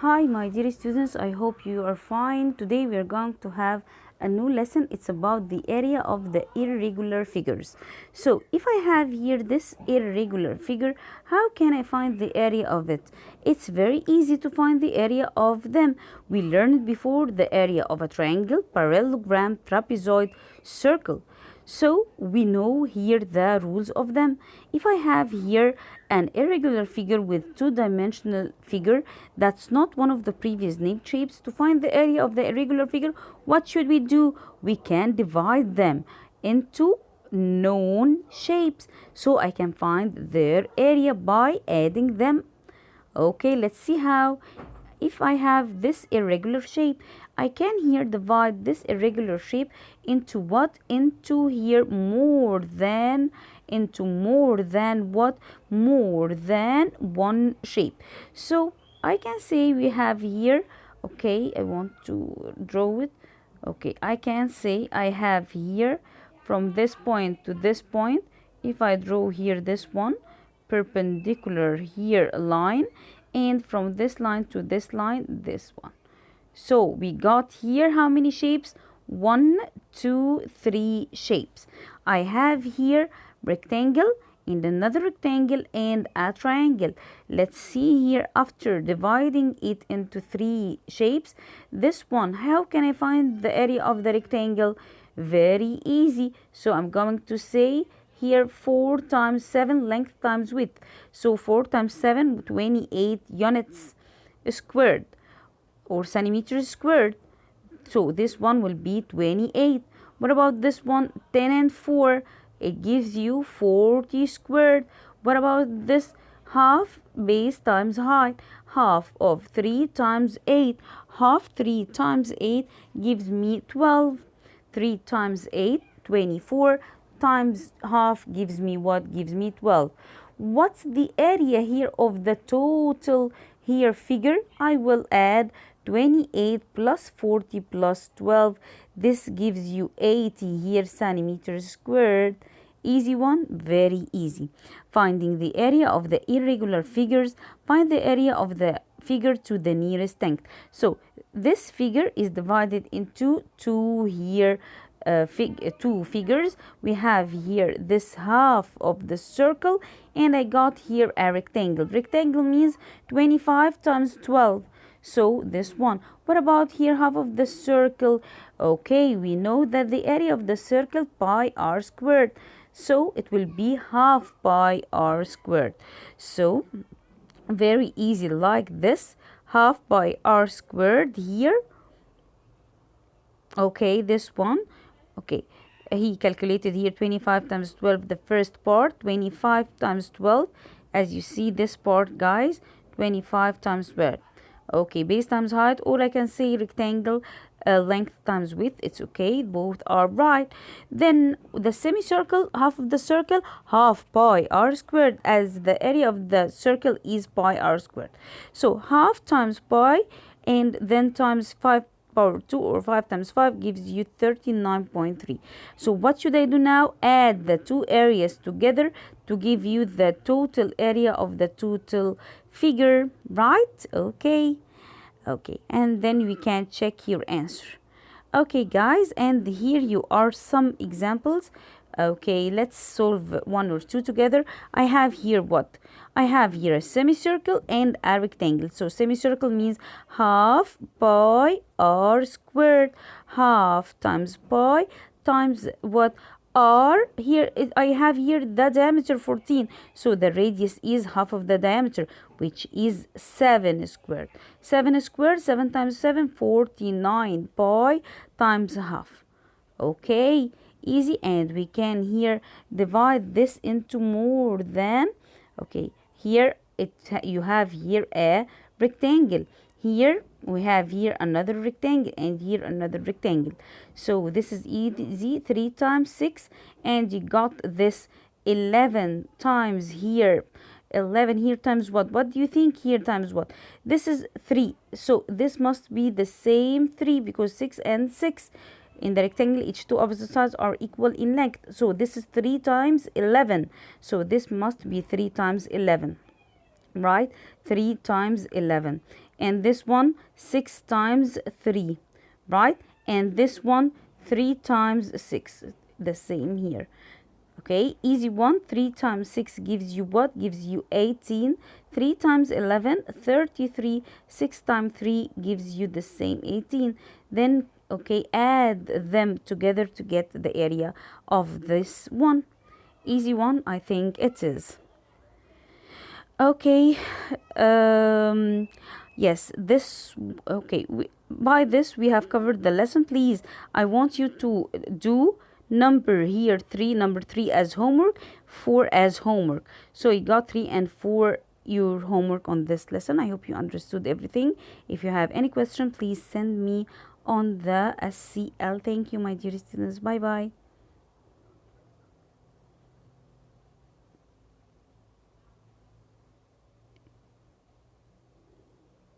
Hi, my dear students, I hope you are fine. Today we are going to have a new lesson. It's about the area of the irregular figures. So, if I have here this irregular figure, how can I find the area of it? It's very easy to find the area of them. We learned before the area of a triangle, parallelogram, trapezoid, circle. So we know here the rules of them. If I have here an irregular figure with two-dimensional figure, that's not one of the previous named shapes. To find the area of the irregular figure, what should we do? We can divide them into known shapes. So I can find their area by adding them. Okay, let's see how. If I have this irregular shape, I can here divide this irregular shape into what? Into here into more than what? More than one shape. So I can say we have here, okay, I want to draw it. Okay, I can say I have here from this point to this point. If I draw here this one, perpendicular here a line, and from this line to this line, this one. So we got here how many shapes? 1, 2, 3 shapes. I have here rectangle and another rectangle and a triangle. Let's see here, after dividing it into 3 shapes, this one, how can I find the area of the rectangle? Very easy. So I'm going to say here 4 times 7 length times width. So 4 times 7, 28 units squared or centimeters squared. So this one will be 28. What about this one? 10 and 4. It gives you 40 squared. What about this? Half base times height. Half of 3 times 8. Half 3 times 8 gives me 12. 3 times 8, 24, times half gives me what? Gives me 12. What's the area here of the total here figure? I will add 28 plus 40 plus 12. This gives you 80 here centimeters squared. Easy one, very easy. Finding the area of the irregular figures, find the area of the figure to the nearest tenth. So this figure is divided into two here two figures. We have here this half of the circle, and I got here a rectangle. Rectangle means 25 times 12. So this one. What about here half of the circle? Okay, we know that the area of the circle pi r squared. So it will be half pi r squared. So very easy like this, half pi r squared here. Okay, this one. Okay, he calculated here 25 times 12, the first part, 25 times 12. As you see this part, guys, 25 times 12. Okay, base times height, or I can say rectangle length times width. It's okay, both are right. Then the semicircle, half of the circle, half pi r squared, as the area of the circle is pi r squared. So half times pi and then times 5 power 2, or 5 times 5 gives you 39.3. So what should I do now? Add the two areas together to give you the total area of the total figure, right? Okay, and then we can check your answer. Okay, guys, and here you are some examples. Okay, let's solve one or two together. I have here what? I have here a semicircle and a rectangle. So semicircle means half pi r squared. Half times pi times what? R. Here I have here the diameter 14. So the radius is half of the diameter, which is 7 squared. 7 squared, 7 times 7, 49 pi times half. Okay, easy. And we can here divide this into more than. Okay, here you have here a rectangle. Here we have here another rectangle, and here another rectangle. So this is easy, 3 times 6, and you got this 11 times here. 11 here times what? What do you think here times what? This is 3. So this must be the same 3, because 6 and 6 in the rectangle, each two opposite sides are equal in length. So this is 3 times 11. So this must be 3 times 11. Right? 3 times 11. and this one 6 times 3, right? And this one 3 times 6, the same here. Okay, easy one. 3 times 6 gives you what? Gives you 18. 3 times 11, 33. 6 times 3 gives you the same 18. Then, okay, add them together to get the area of this one. Easy one, I think it is. Okay, yes, this, okay, by this we have covered the lesson. Please, I want you to do number here 3, number 3 as homework, 4 as homework. So you got 3 and 4 your homework on this lesson. I hope you understood everything. If you have any question, please send me on the SCL. Thank you, my dear students. Bye bye.